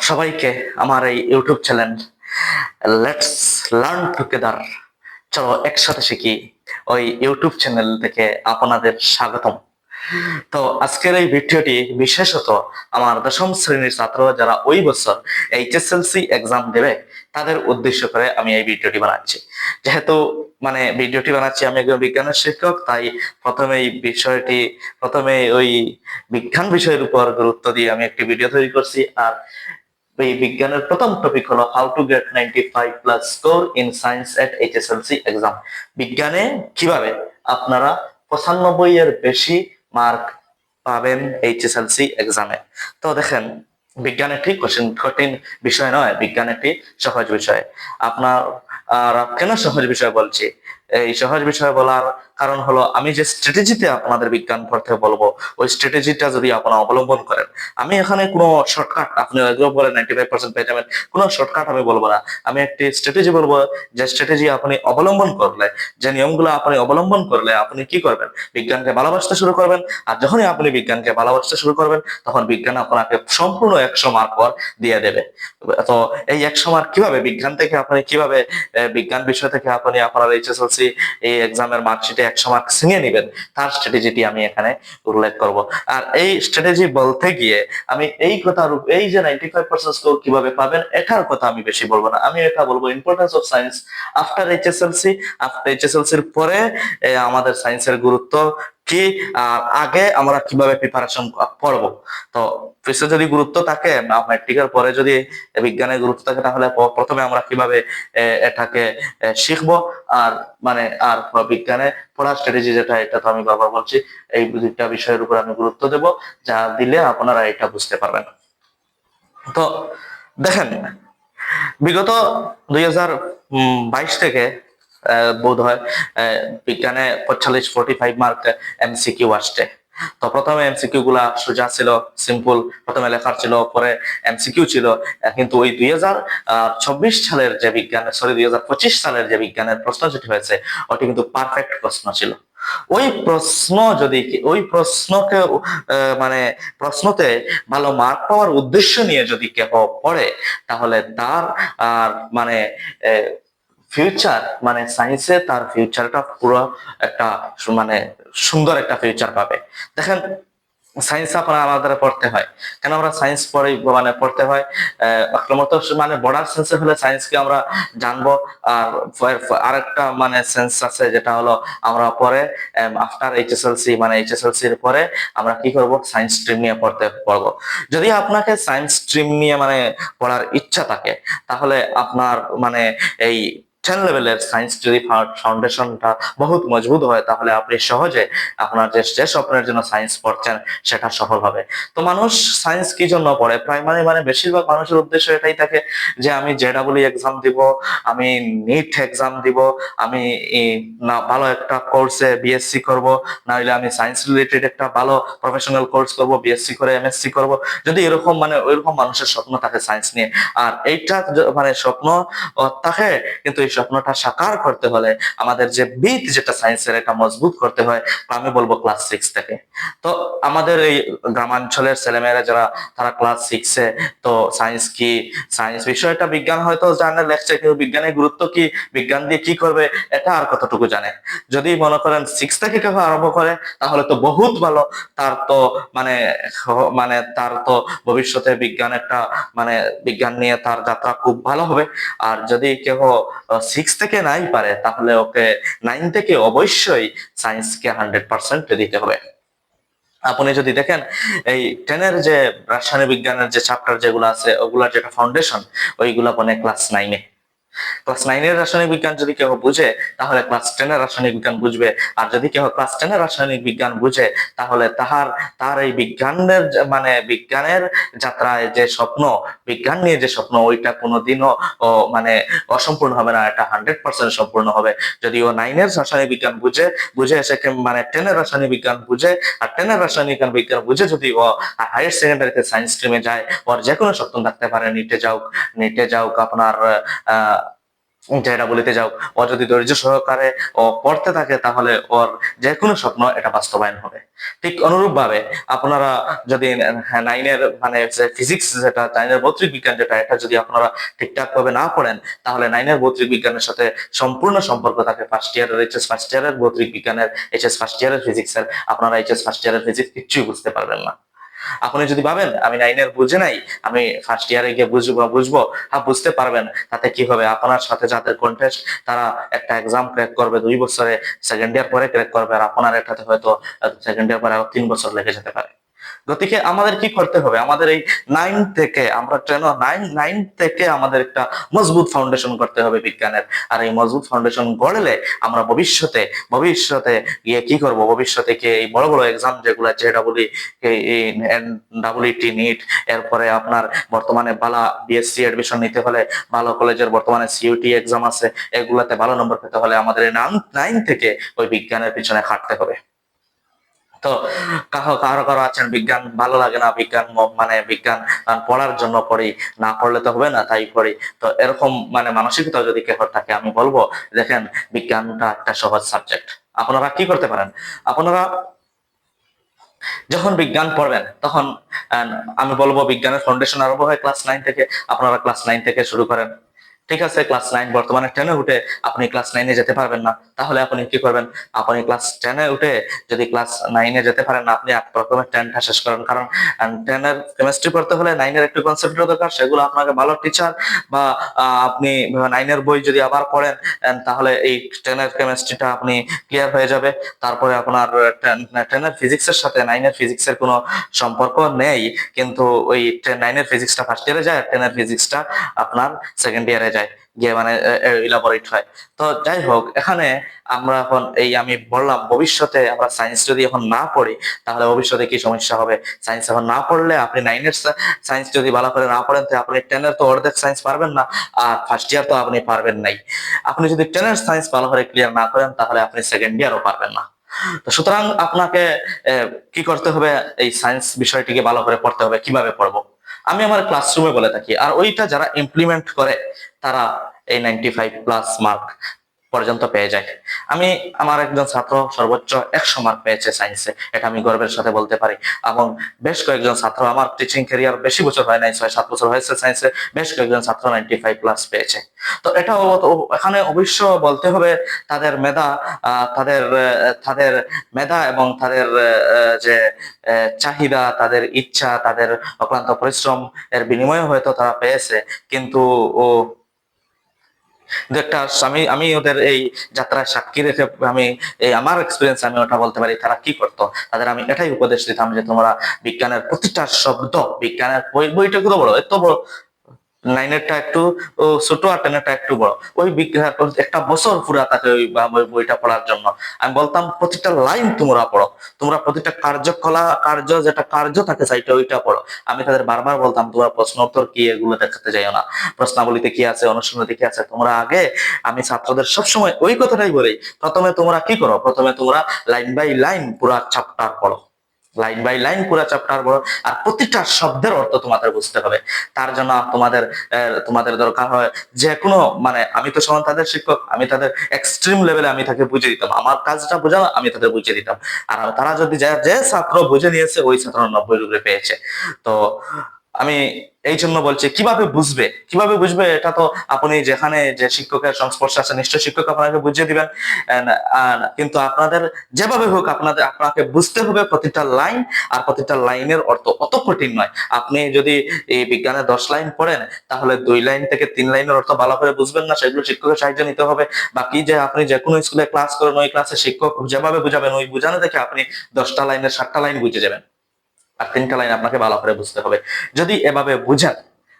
সবাইকে আমার এই YouTube channel let's learn together, চলো একসাথে শিখি ওই ইউটিউব চ্যানেল থেকে আপনাদের স্বাগতম। তো আজকের এই ভিডিওটি বিশেষত আমার দশম শ্রেণীর ছাত্র যারা ওই বছর এইচএসএলসি এক্সাম দেবে তাদের উদ্দেশ্য করে আমি এই ভিডিওটি বানাচ্ছি। যেহেতু ভিডিওটি বানাচ্ছি আমি একজন বিজ্ঞানের শিক্ষক, তাই প্রথমে ওই বিজ্ঞান বিষয়ের উপর গুরুত্ব দিয়ে আমি একটি ভিডিও তৈরি করছি। আর এই বিজ্ঞানের প্রথম টপিক হলো how to get 95+ score in science at HSLC exam. বিজ্ঞানে কিভাবে আপনারা 95 এর বেশি মার্ক পাবেন এইচএসএলসি এক্সামে। তো দেখেন, বিজ্ঞান একটি কঠিন বিষয় নয়, বিজ্ঞান একটি সহজ বিষয়। আপনার কেন সহজ বিষয় বলছি? এই সহজ বিষয় বলার কারণ হলো, আমি যে স্ট্র্যাটেজিতে আপনাদের বিজ্ঞান পড়তে বলবো ওই স্ট্র্যাটেজিটা যদি আপনারা অবলম্বন করেন, আমি এখানে কোনো শর্টকাট, আপনি বলে 95% পেয়ে যাবেন, কোনো শর্টকাট আমি বলবো না। আমি একটি স্ট্র্যাটেজি বলবো, যে স্ট্র্যাটেজি আপনি অবলম্বন করলে, যে নিয়মগুলো আপনি অবলম্বন করলে আপনি কি করবেন, বিজ্ঞানকে ভালোবাসতে শুরু করবেন। আর যখনই আপনি বিজ্ঞানকে ভালোবাসতে শুরু করবেন, তখন বিজ্ঞান আপনাকে সম্পূর্ণ 100 মার্ক পর দিয়ে দেবে। তো এই 100 মার্ক কিভাবে বিজ্ঞান থেকে আপনি কিভাবে বিজ্ঞান বিষয় থেকে আপনি আপনার এইচএসএলসি এই এক্সামের মার্কশিটে 100 মার্ক ছিনিয়ে নেবেন, তার স্ট্র্যাটেজিটি আমি এখানে উল্লেখ করব। আর এই স্ট্র্যাটেজি বলতে গিয়ে আমি এই যে 95% স্কোর কিভাবে পাবেন এটার কথা আমি বেশি বলবো না। আমি এটা বলবো importance of science after HSLC. After এইচএসএলসির পরে আমাদের সায়েন্সের গুরুত্ব কি, আর আগে আমরা কিভাবে প্রিপারেশন পড়বো। তো ফিজিক্সে যদি গুরুত্ব থাকে, ম্যাথমেটিক্যাল পরে যদি বিজ্ঞানের গুরুত্ব থাকে, তাহলে প্রথমে আমরা কিভাবে এটাকে শিখবো। আর আর বিজ্ঞানে পড়ার স্ট্র্যাটেজি যেটা, এটা তো আমি বারবার বলছি, এই দুইটা বিষয়ের উপর আমি গুরুত্ব দেব, যা দিলে আপনারা এটা বুঝতে পারবেন। তো দেখেন, বিগত 2022 থেকে বোধ হয় বিজ্ঞানে 45 মার্ক এমসিকিউ আসছে। তো প্রথমে এমসিকিউ গুলা সোজা ছিল, সিম্পল, প্রথমে লেখার ছিল, পরে এমসিকিউ ছিল। কিন্তু ওই 2024 সালের যে বিজ্ঞানের, 2025 সালের যে বিজ্ঞানের প্রশ্ন যেটি হয়েছে, ওটি কিন্তু পারফেক্ট প্রশ্ন ছিল। ওই প্রশ্ন যদি ওই প্রশ্নকে মানে প্রশ্নতে ভালো মার্ক পাওয়ার উদ্দেশ্য নিয়ে যদি কেউ পড়ে, তাহলে তার আর ফিউচার, সায়েন্সে তার ফিউচারটা পুরো একটা মানে সুন্দর একটা ফিউচার পাবে। দেখেন, সায়েন্স আমাদের পড়তে হয় কেন? আমরা সায়েন্স পড়তে হয় আক্রমত বর্ডার সেন্সে হলে সায়েন্সকে আমরা জানবো। আর আরেকটা সেন্স আছে, যেটা হলো আমরা পরে আফটার এইচএসএলসি এইচএসএলসির পরে আমরা কি করব, সায়েন্স স্ট্রিম নিয়ে পড়বো। যদি আপনাকে সায়েন্স স্ট্রিম নিয়ে পড়ার ইচ্ছা থাকে, তাহলে আপনার এই 10 লেভেলের সায়েন্স যদি ফাউন্ডেশনটা বহুত মজবুত হয়, তাহলে আপনি সহজে আপনার যে স্বপ্নের জন্য সায়েন্স পড়ছেন সেটা সফল হবে। তো মানুষ সায়েন্স কি জন্য পড়ে? প্রাইমারি বেশিরভাগ মানুষের উদ্দেশ্য এটাই থাকে যে আমি জেডাব্লিউ এক্সাম দিব, আমি নিট এক্সাম দিব, আমি না ভালো একটা কোর্সে বিএসসি করব, না হলে আমি সায়েন্স রিলেটেড একটা ভালো প্রফেশনাল কোর্স করব, বিএসসি করে এমএসসি করব। যদি এরকম ওইরকম মানুষের স্বপ্ন থাকে সায়েন্স নিয়ে, আর এইটা স্বপ্ন থাকে, কিন্তু এই স্বপ্নটা সাকার করতে হলে আমাদের যে ভিত, যেটা সায়েন্সের, এটা মজবুত করতে হয়। আমি বলবো ক্লাস 6 থেকে। তো আমাদের এই গ্রামাঞ্চলের ছেলেমেয়েরা যারা, তারা ক্লাস 6-এ তো সায়েন্স কি, সায়েন্স বিষয়টা, বিজ্ঞান হয়তো জানে, লেখছে, কিন্তু বিজ্ঞানের গুরুত্ব কি, বিজ্ঞান দিয়ে কি করবে, এটা আর কতটুকু জানে। যদি মনে করেন 6 থেকে কেউ আরম্ভ করে, তাহলে তো বহুত ভালো। তার তো মানে তার তো ভবিষ্যতে বিজ্ঞান একটা বিজ্ঞান নিয়ে তার যাত্রা খুব ভালো হবে। আর যদি কেউ 6 থেকে নাই পারে, তাহলে ওকে 9 থেকে অবশ্যই সায়েন্সকে 100% দিতে হবে। আপনি যদি দেখেন, এই 10-এর যে রাসায়নিক বিজ্ঞানের যে চ্যাপ্টার যেগুলো আছে, ওগুলার যেটা ফাউন্ডেশন, ওইগুলা ক্লাস 9-এ। ক্লাস 9-এর রাসায়নিক বিজ্ঞান যদি কেউ বুঝে, তাহলে ক্লাস 10-এর রাসায়নিক বিজ্ঞান বুঝবে। আর যদি কেউ ক্লাস 10-এর রাসায়নিক বিজ্ঞান বুঝে, তাহলে তার এই বিজ্ঞানের বিজ্ঞানের যাত্রায় যে স্বপ্ন, বিজ্ঞান নিয়ে যে স্বপ্ন, ওইটা কোনোদিনও অসম্পূর্ণ হবে না, এটা 100% সম্পূর্ণ হবে। যদি ও 9-এর রাসায়নিক বিজ্ঞান বুঝে এসে 10-এর রাসায়নিক বিজ্ঞান বুঝে, আর 10-এর রাসায়নিক বিজ্ঞান বুঝে যদি ও হায়ার সেকেন্ডারিতে সায়েন্স স্ট্রিমে যায়, ওর যে কোনো স্বপ্ন থাকতে পারে, নিটে যাওক আপনার যেটা বলিতে যাও, ও যদি ধৈর্য সহকারে ও পড়তে থাকে তাহলে ওর যে কোনো স্বপ্ন এটা বাস্তবায়ন হবে। ঠিক অনুরূপ ভাবে আপনারা যদি নাইনের মানে ফিজিক্স যেটা, নাইনের ভৌতিক বিজ্ঞান যেটা, এটা যদি আপনারা ঠিকঠাক ভাবে না পড়েন তাহলে নাইনের ভৌতিক বিজ্ঞানের সাথে সম্পূর্ণ সম্পর্ক থাকে ফার্স্ট ইয়ারের, এইচএস ফার্স্ট ইয়ারের ভৌতিক বিজ্ঞানের, এইচএস ফার্স্ট ইয়ারের ফিজিক্সের। আপনারা এইচএস ফার্স্ট ইয়ারের ফিজিক্স কিচ্ছুই বুঝতে পারবেন না। আপনি যদি ভাবেন আমি নাইনের বুঝে নাই, আমি ফার্স্ট ইয়ারে গিয়ে বুঝবো, হ্যাঁ বুঝতে পারবেন। তাতে কি হবে, আপনার সাথে যাদের কন্টেস্ট তারা একটা এক্সাম ক্র্যাক করবে 2 বছরে, সেকেন্ড ইয়ার পরে ক্র্যাক করবে, আর আপনার এটাতে হয়তো সেকেন্ড ইয়ার পরে আরো 3 বছর লেগে যেতে পারে। গতিকে আমাদের কি করতে হবে, আমাদের এই নাইন থেকে আমরা ট্রেন নাইন থেকে আমাদের একটা মজবুত ফাউন্ডেশন করতে হবে বিজ্ঞানের। আর এই মজবুত ফাউন্ডেশন গড়লে আমরা ভবিষ্যতে গিয়ে কি করব, ভবিষ্যতে গিয়ে এই বড় বড় এক্সাম যেগুলো জেডাবলি, ডাবলইটি, নিট, এরপরে আপনার বর্তমানে ভালো বিএসসি এডমিশন নিতে হলে ভালো কলেজের বর্তমানে সিইউটি এক্সাম আছে, এগুলাতে ভালো নম্বর পেতে হলে আমাদের এই নাইন থেকে ওই বিজ্ঞানের পিছনে খাটতে হবে। তো কারো কারো কারো আছেন বিজ্ঞান ভালো লাগে না, বিজ্ঞান মানে বিজ্ঞান পড়ার জন্য পড়ি, না পড়লে তো হবে না তাই পড়ি। তো এরকম মানে মানসিকতা যদি কেউ থাকে, আমি বলবো দেখেন বিজ্ঞানটা একটা সহজ সাবজেক্ট। আপনারা কি করতে পারেন, আপনারা যখন বিজ্ঞান পড়বেন তখন আমি বলবো বিজ্ঞানের ফাউন্ডেশন আরম্ভ হয় ক্লাস 9 থেকে। আপনারা ক্লাস 9 থেকে শুরু করেন। ঠিক আছে, ক্লাস 9 বর্তমানে 10-এ উঠে আপনি ক্লাস 9-এ যেতে পারবেন না, তাহলে আপনি কি করবেন, আপনি ক্লাস 10-এ উঠে যদি ক্লাস 9-এ যেতে পারেন না, আপনি প্রথমে 10টা শেষ করেন। কারণ 10-এর কেমিস্ট্রি পড়তে হলে 9-এর একটু কনসেপ্টের দরকার, সেগুলো আপনাকে ভালো টিচার বা আপনি 9-এর বই যদি আবার পড়েন তাহলে এই 10-এর কেমিস্ট্রিটা আপনি ক্লিয়ার হয়ে যাবে। তারপরে আপনার 10-এর ফিজিক্সের সাথে 9-এর ফিজিক্সের কোনো সম্পর্ক নেই, কিন্তু ওই 9-এর ফিজিক্সটা ফার্স্ট ইয়ারে যায় আর 10-এর ফিজিক্সটা আপনার সেকেন্ড ইয়ারে যায়, গিয়ে মানে ইলাবোরেট হয়। তো যাই হোক, এখানে আমরা এখন এই আমি বললাম ভবিষ্যতে আমরা সায়েন্স যদি এখন না পড়ি তাহলে ভবিষ্যতে কি সমস্যা হবে। সায়েন্স এখন না পড়লে আপনি 9-এর সায়েন্স যদি ভালো করে না পড়েন তো আপনি 10-এর তো অর্ধেক সায়েন্স পারবেন না, আর ফার্স্ট ইয়ার তো আপনি পারবেন নাই। আপনি যদি 10-এর সায়েন্স ভালো করে ক্লিয়ার না করেন তাহলে আপনি সেকেন্ড ইয়ারও পারবেন না। তো সুতরাং আপনাকে কি করতে হবে, এই সায়েন্স বিষয়টিকে ভালো করে পড়তে হবে। কিভাবে পড়বো, আমি আমার ক্লাসরুমে বলে থাকি, আর ওইটা যারা ইমপ্লিমেন্ট করে তারা এই 95+ মার্ক পর্যন্ত পেয়ে যায়। আমি আমার একজন ছাত্র সর্বোচ্চ 100 মার্ক পেয়েছে সায়েন্সে, এটা আমি গর্বের সাথে বলতে পারি। এবং বেশ কয়েকজন ছাত্র, আমার টিচিং ক্যারিয়ার বেশি বছর হয় নাই, 6-7 বছর হয়েছে সায়েন্সে, বেশ কয়েকজন ছাত্র 95+ পেয়েছে। তো এটা এখানে অবশ্য বলতে হবে তাদের মেধা, তাদের মেধা এবং তাদের যে চাহিদা, তাদের ইচ্ছা, তাদের অক্লান্ত পরিশ্রম এর বিনিময়ে হয়তো তারা পেয়েছে। কিন্তু ও একটা আমি আমি ওদের এই যাত্রায় সাক্ষী রেখে আমি এই আমার এক্সপিরিয়েন্স আমি ওটা বলতে পারি তারা কি করতো। তাদের আমি এটাই উপদেশ দিতাম যে তোমরা বিজ্ঞানের প্রতিটা শব্দ, বিজ্ঞানের বইটা কত বড়, এত বড়, 9-এরটা একটু ছোট আর 10-এরটা একটু বড়, ওই বিজ্ঞান একটা বছর পুরা থাকে ওই বইটা পড়ার জন্য। আমি বলতাম প্রতিটা লাইন তোমরা পড়ো, তোমরা প্রতিটা কার্য যেটা কার্য থাকে সাইটে ওইটা পড়ো। আমি তাদের বারবার বলতাম তোমরা প্রশ্ন উত্তর কি এগুলো দেখাতে যাইও না, প্রশ্নাবলীতে কি আছে, অনুশীলনীতে কি আছে, তোমরা আগে, আমি ছাত্রদের সবসময় ওই কথাটাই বলি, প্রথমে তোমরা কি করো, প্রথমে তোমরা লাইন বাই লাইন পুরা চ্যাপ্টার পড়ো, লাইন বাই লাইন পুরো চ্যাপ্টার পড়ো, আর প্রতিটা শব্দের অর্থ তোমাদের বুঝতে হবে। তার জন্য তোমাদের দরকার হয় যে কোনো মানে আমি তো সমান তাদের শিক্ষক, আমি তাদের এক্সট্রিম লেভেলে আমি তাকে বুঝিয়ে দিতাম, আমার কাজটা বোঝানো আমি তাদের বুঝিয়ে দিতাম। আর তারা যদি যে ছাত্র বুঝে নিয়েছে ওই ছাত্র 90 পেয়েছে। তো আমি এই জন্য বলছি কিভাবে বুঝবে এটা তো আপনি যেখানে যে শিক্ষকের সংস্পর্শে আছে নিশ্চয়ই শিক্ষক আপনাকে বুঝিয়ে দিবেন। কিন্তু আপনাদের যেভাবে হোক আপনাকে বুঝতে হবে প্রতিটা লাইন, আর প্রতিটা লাইনের অর্থ অত কঠিন নয়। আপনি যদি এই বিজ্ঞানে 10 লাইন পড়েন তাহলে 2 লাইন থেকে 3 লাইনের অর্থ ভালো করে বুঝবেন না, সেগুলো শিক্ষকের সাহায্য নিতে হবে। বাকি যে আপনি যে কোনো স্কুলে ক্লাস করেন ওই ক্লাসে শিক্ষক যেভাবে বুঝাবেন ওই বুঝানো দেখে আপনি 10টা লাইনের 7টা লাইন বুঝে যাবেন, আর 3টা লাইন আপনাকে ভালো করে বুঝতে হবে। যদি এভাবে বুঝেন,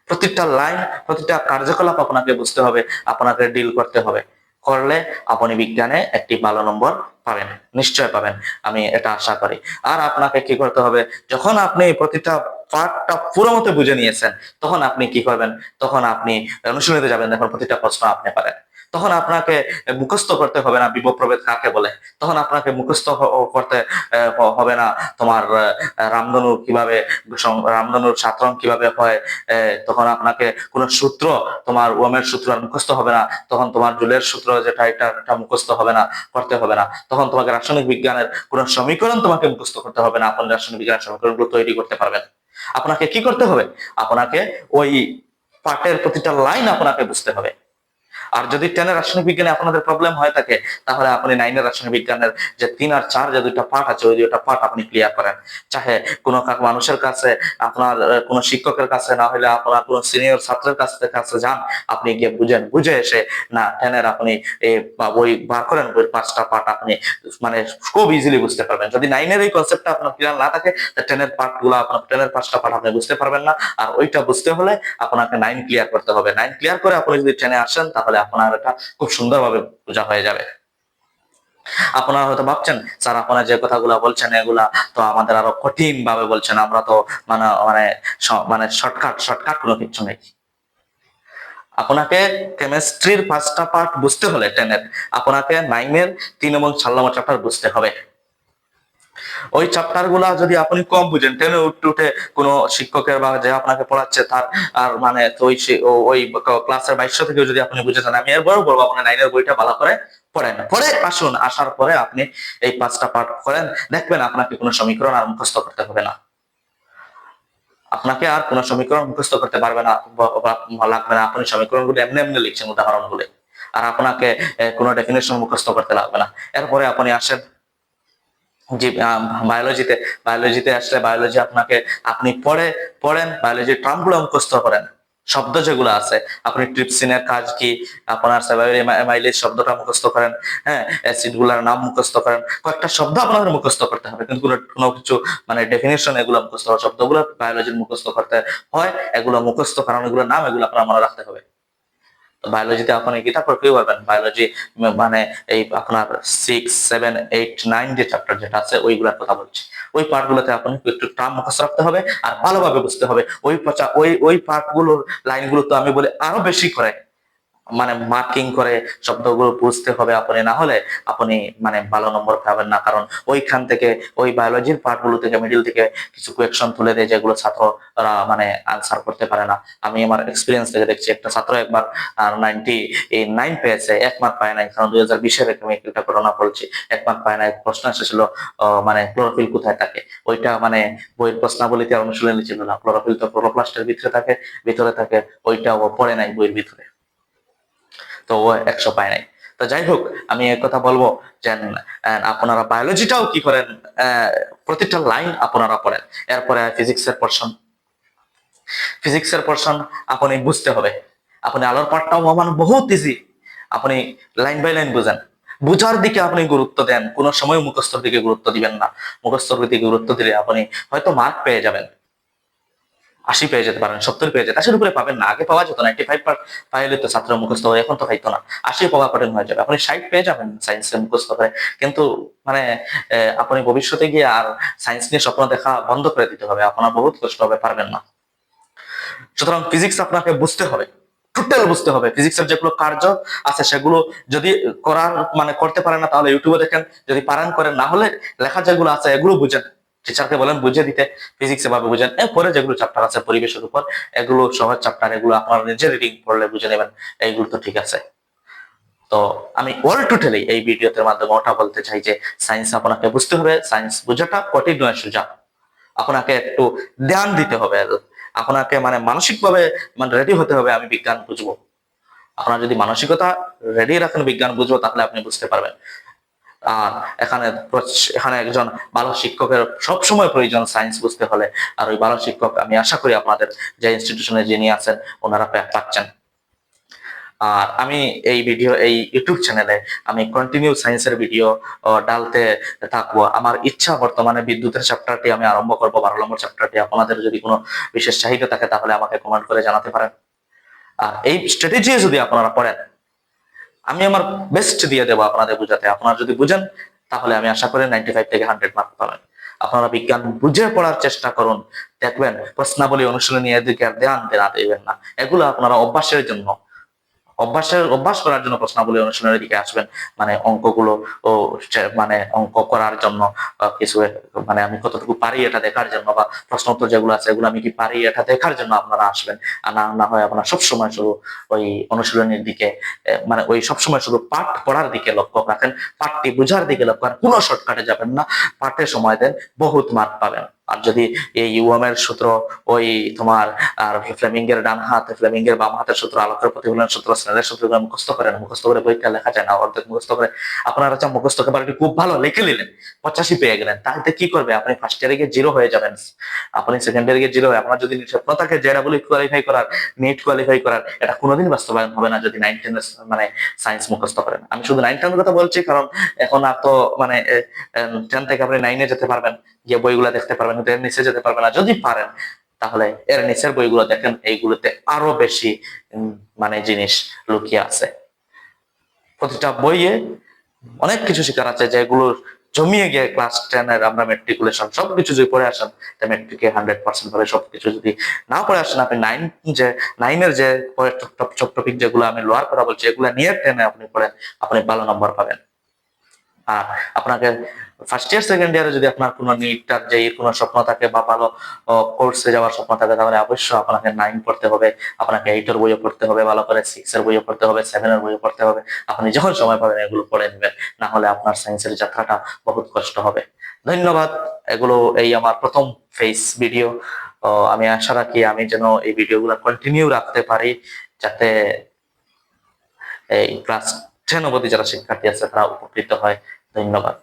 প্রতিটা লাইন প্রতিটা কার্যকলাপ আপনাকে বুঝতে হবে, আপনাকে ডিল করতে হবে, করলে আপনি বিজ্ঞানে একটি ভালো নম্বর পাবেন, নিশ্চয় পাবেন, আমি এটা আশা করি। আর আপনাকে কি করতে হবে, যখন আপনি প্রতিটা পার্টটা পুরো মতো বুঝে নিয়েছেন তখন আপনি কি করবেন, তখন আপনি অনুশীলনীতে যাবেন, দেখুন প্রতিটা প্রশ্ন আপনি পারেন। তখন আপনাকে মুখস্থ করতে হবে না বিভব প্রভেদ কাকে বলে, তখন আপনাকে মুখস্থ করতে হবে না তোমার রামধনু কিভাবে রামধনুর 7 রং কিভাবে হয়, তখন আপনাকে কোন সূত্র তোমার ওমের সূত্র আর মুখস্থ হবে না, তখন তোমার জুলের সূত্র যেটা এটা মুখস্থ হবে না, করতে হবে না, তখন তোমাকে রাসায়নিক বিজ্ঞানের কোন সমীকরণ তোমাকে মুখস্থ করতে হবে না, আপনি রাসায়নিক বিজ্ঞানের সমীকরণগুলো তৈরি করতে পারবেন। আপনাকে কি করতে হবে, আপনাকে ওই পাঠের প্রতিটা লাইন আপনাকে বুঝতে হবে। আর যদি 10 রাসায়নিক বিজ্ঞানে আপনাদের প্রবলেম হয়ে থাকে, তাহলে আপনি 9 রাসায়নিক বিজ্ঞানের যে 3 আর 4 যে দুইটা পার্ট আছে, ওই দুইটা পার্ট আপনি ক্লিয়ার করেন। চাহে কোনো মানুষের কাছে, আপনার কোনো শিক্ষকের কাছে, না হলে আপনার কোনো সিনিয়র ছাত্রের কাছে যান, আপনি গিয়ে বুঝে এসে না 10 আপনি বই বার করেন, বইয়ের 5টা পার্ট আপনি মানে খুব ইজিলি বুঝতে পারবেন। যদি 9 এই কনসেপ্টটা আপনার ক্লিয়ার না থাকে, 10 পার্ট গুলো আপনার 10 5টা পার্ট আপনি বুঝতে পারবেন না। আর ওইটা বুঝতে হলে আপনাকে 9 ক্লিয়ার করতে হবে। 9 ক্লিয়ার করে আপনি যদি 10 আসেন, তাহলে আপনার এটা খুব সুন্দরভাবে বোঝা হয়ে যাবে। আপনারা হয়তো ভাবছেন, স্যার আপনারা যে কথাগুলো বলছেন এগুলা তো আমাদের আরো কঠিন ভাবে বলছেন, আমরা তো মানে মানে মানে শর্টকাট কোনো কিছু নেই। আপনাকে কেমিস্ট্রির 5টা পার্ট বুঝতে হলে 10 আপনাকে 9 3 এবং 4 নম্বর চ্যাপ্টার বুঝতে হবে। ওই চ্যাপ্টার গুলা যদি আপনি কম বুঝেন, 10 উঠে কোন শিক্ষকের বা যে আপনাকে পড়াচ্ছে তার আর মানে ওই ক্লাসের 2200 থেকে যদি আপনি বুঝে যান, আমি এরপরও বলবো আপনি 9 বইটা ভালো করে পড়েন, পরে আসুন, আসার পরে আপনি এই 5টা পার্ট করেন, দেখবেন আপনাকে কোনো সমীকরণ আর মুখস্থ করতে হবে না, আপনাকে আর কোনো সমীকরণ মুখস্থ করতে পারবে না, লাগবে না, আপনি সমীকরণগুলো এমনি এমনি লিখছেন উদাহরণগুলো, আর আপনাকে কোনো ডেফিনেশন মুখস্থ করতে লাগবে না। এরপরে আপনি আসেন জি বায়োলজিতে আসলে বায়োলজি আপনি পড়েন, বায়োলজির টার্মগুলো মুখস্থ করেন, শব্দ যেগুলো আছে, আপনি ট্রিপসিনের কাজ কি, আপনার মাইলেজ শব্দটা মুখস্থ করেন, হ্যাঁ, অ্যাসিড গুলার নাম মুখস্থ করেন, কয়েকটা শব্দ আপনাদের মুখস্থ করতে হবে, কিন্তু কোনো কিছু মানে ডেফিনেশন এগুলো মুখস্থ হবে, শব্দগুলো বায়োলজির মুখস্থ করতে হয়, এগুলো মুখস্থ কারণ এগুলোর নাম এগুলো আপনার মনে রাখতে হবে। বায়োলজিতে আপনি গীতা পড়তে পারবেন, বায়োলজি মানে এই আপনার 6 7 8 9 যে চ্যাপ্টার যেটা আছে ওইগুলোর কথা বলছি, ওই পার্ট গুলোতে আপনি একটু টার্ম মুখস্থ রাখতে হবে আর ভালোভাবে বুঝতে হবে। ওই পার্ট গুলোর লাইন গুলো তো আমি বলি আরো বেশি করে মানে মার্কিং করে শব্দগুলো বুঝতে হবে আপনি, না হলে আপনি মানে ভালো নম্বর পাবেন না, কারণ ওইখান থেকে ওই বায়োলজির পার্ট গুলো থেকে মিডিল থেকে কিছু কোয়েকশন তুলে দেয় যেগুলো ছাত্ররা মানে আনসার করতে পারে না। আমি আমার এক্সপিরিয়েন্স থেকে দেখছি, একটা ছাত্র একবার 99 পেয়েছে, 1 মার্ক পায় নাই, কারণ 2020-এর আমি একটা ঘটনা বলছি, 1 মার্ক পায় নাই, প্রশ্ন এসেছিল মানে ক্লোরোফিল কোথায় থাকে, ওইটা মানে বইয়ের প্রশ্নাবলীতে অনুশীলনী ছিল না, ক্লোরোফিল তো ক্লোরোপ্লাস্টের ভিতরে থাকে, ওইটা ও পড়ে নাই বইয়ের ভিতরে, তো ও 100 পায় নাই। তো যাই হোক, আমি এক কথা বলবো যে আপনারা বায়োলজিটাও কি করেন, প্রতিটা লাইন আপনারা পড়েন। এরপরে ফিজিক্সের পোরশন আপনি বুঝতে হবে, আপনি আলোর পাঠটাও মানে বহুত ইজি, আপনি লাইন বাই লাইন বুঝেন, বুঝার দিকে আপনি গুরুত্ব দেন, কোনো সময় মুখস্থর দিকে গুরুত্ব দিবেন না। মুখস্থর দিকে গুরুত্ব দিলে আপনি হয়তো মার্ক পেয়ে যাবেন, 80 পেয়ে যেতে পারেন, 70 পেয়ে যেতে, 80 উপরে পাবেন না, আগে পাওয়া যেত 95 পাইলে তো ছাত্র মুখস্থ হয়, এখন তো পাইতো না, 80 পাওয়া কঠিন হয়ে যাবে, আপনি 60 পেয়ে যাবেন সায়েন্সে মুখস্থ করে, কিন্তু মানে আপনি ভবিষ্যতে গিয়ে আর সায়েন্স নিয়ে স্বপ্ন দেখা বন্ধ করে দিতে হবে, আপনার বহুত কষ্ট হবে, পারবেন না। সুতরাং ফিজিক্স আপনাকে বুঝতে হবে, টোটাল বুঝতে হবে, ফিজিক্সের যেগুলো কার্য আছে সেগুলো যদি করতে পারেন না, তাহলে ইউটিউবে দেখেন, যদি পারেন করেন, না হলে লেখা যেগুলো আছে এগুলো বুঝেন, টিচারকে বলেন বুঝিয়ে দিতে, ফিজিক্স এভাবে বুঝেন। এরপরে যেগুলো চ্যাপ্টার আছে পরিবেশের উপর, এগুলো সহজ চ্যাপ্টার, এগুলো আপনার নিজে রিডিং পড়লে বুঝে নেবেন, এইগুলো তো ঠিক আছে। তো আমি অল টোটালি এই ভিডিওতে মাধ্যমে ওটা বলতে চাই যে সায়েন্স আপনাকে বুঝতে হবে, সায়েন্স বোঝাটা কঠিন নয়, সোজা, আপনাকে একটু ধ্যান দিতে হবে, আপনাকে মানে মানসিক ভাবে মানে রেডি হতে হবে, আমি বিজ্ঞান বুঝবো। আপনার যদি মানসিকতা রেডি রাখেন বিজ্ঞান বুঝবো, তাহলে আপনি বুঝতে পারবেন। আর এখানে একজন ভালো শিক্ষকের সবসময় প্রয়োজন সায়েন্স বুঝতে হলে, আর ওই ভালো শিক্ষক আমি আশা করি আপনাদের যে ইনস্টিটিউশনে যিনি আছেন ওনারা পাচ্ছেন। আর আমি এই ইউটিউব চ্যানেলে আমি কন্টিনিউ সায়েন্সের ভিডিও ডালতে থাকবো। আমার ইচ্ছা বর্তমানে বিদ্যুতের চ্যাপ্টারটি আমি আরম্ভ করবো, 12 নম্বর চ্যাপ্টারটি। আপনাদের যদি কোনো বিশেষ চাহিদা থাকে তাহলে আমাকে কমেন্ট করে জানাতে পারেন। আর এই স্ট্র্যাটেজি যদি আপনারা পড়েন, আমি আমার বেস্ট দিয়ে দেবো আপনাদের বুঝাতে, আপনারা যদি বুঝেন তাহলে আমি আশা করি 95 থেকে 100 মার্ক পাবেন। আপনারা বিজ্ঞান বুঝে পড়ার চেষ্টা করুন, দেখবেন প্রশ্নাবলী অনুশীলনী এদিকে আর ধ্যান দেবেন না, এগুলো আপনারা অভ্যাসের জন্য অভ্যাস করার জন্য প্রশ্নাবলী অনুশীলনের দিকে আসবেন। মানে অঙ্কগুলো ও মানে অঙ্ক করার জন্য কিছু মানে আমি কতটুকু পারি এটা দেখার জন্য, বা প্রশ্ন উত্তর যেগুলো আছে এগুলো আমি কি পারি এটা দেখার জন্য আপনারা আসবেন। আর না হয় আপনারা সবসময় শুধু ওই অনুশীলনের দিকে মানে ওই সবসময় শুধু পাঠ পড়ার দিকে লক্ষ্য রাখেন, পাঠটি বুঝার দিকে লক্ষ্য রাখেন, কোনো শর্টকাটে যাবেন না, পাঠে সময় দেন, বহুত মার্ক পাবেন। আর যদি এই ইউএম সূত্র, ওই তোমার আর ফ্লেমিঙ্গের ডান হাত, ফ্লেমিঙ্গের বাম হাতের সূত্র, আলোকের প্রতিফলন সূত্র, স্নেলের সূত্রগুলো মুখস্থ করেন, মুখস্থ করে পরীক্ষা লেখা যায় না, অর্ধেক মুখস্থ করে আপনারা হচ্ছে মুখস্থ করে খুব ভালো লিখে নিলেন, 85 পেয়ে গেলেন, তাহলে কি করবে? আপনি ফার্স্ট ইয়ারে গিয়ে জিরো হয়ে যাবেন, আপনি সেকেন্ড ইয়ারে গিয়ে জিরো হয়ে, আপনার যদি স্বপ্ন থাকে জেডাবল কোয়ালিফাই করার, নেট কোয়ালিফাই করার, এটা কোনোদিন বাস্তবায়ন হবে না যদি 9-10 মানে সায়েন্স মুখস্থ করেন। আমি শুধু 9-10 কথা বলছি কারণ এখন আর তো মানে 10 থেকে আপনি 9-এ যেতে পারবেন, গিয়ে বইগুলা দেখতে পারবেন, কিন্তু এর নিচে যেতে পারবেন না। যদি পারেন তাহলে এর নিচের বইগুলো দেখেন, এইগুলোতে আরো বেশি মানে জিনিস লুকিয়ে আছে। প্রতিটা বইয়ে অনেক কিছু শেখার আছে, যেগুলো জমিয়ে গিয়ে ক্লাস 10-এর আমরা মেট্রিকুলেশন সবকিছু যদি পড়ে আসেন, মেট্রিকে 100% ভাবে সবকিছু যদি না পড়ে আসেন, আপনি নাইনের যে টপিক যেগুলো আমি লোয়ার কথা বলছি, এগুলো নিয়ে 10-এ আপনি পড়েন, আপনি ভালো নম্বর পাবেন। আর আপনাকে ফার্স্ট ইয়ার সেকেন্ড ইয়ারে যদি আপনার কোনো নিটটার যে কোনো স্বপ্ন থাকে বা ভালো কোর্সে যাওয়ার স্বপ্ন থাকে, তাহলে অবশ্যই আপনাকে 9 পড়তে হবে, আপনাকে 8-এর বইও পড়তে হবে, ভালো করে 6-এর বইও পড়তে হবে, 7-এর বইও পড়তে হবে। আপনি যখন সময় পাবেন এগুলো পড়ে নেবেন, না হলে আপনার সায়েন্সের যাত্রাটা বহুত কষ্ট হবে। ধন্যবাদ। এগুলো এই আমার প্রথম ফেস ভিডিও। আমি আশা রাখি আমি যেন এই ভিডিওগুলো কন্টিনিউ রাখতে পারি, যাতে এই ক্লাস 10 অবধি যারা শিক্ষার্থী আছে তারা উপকৃত হয়। ধন্যবাদ।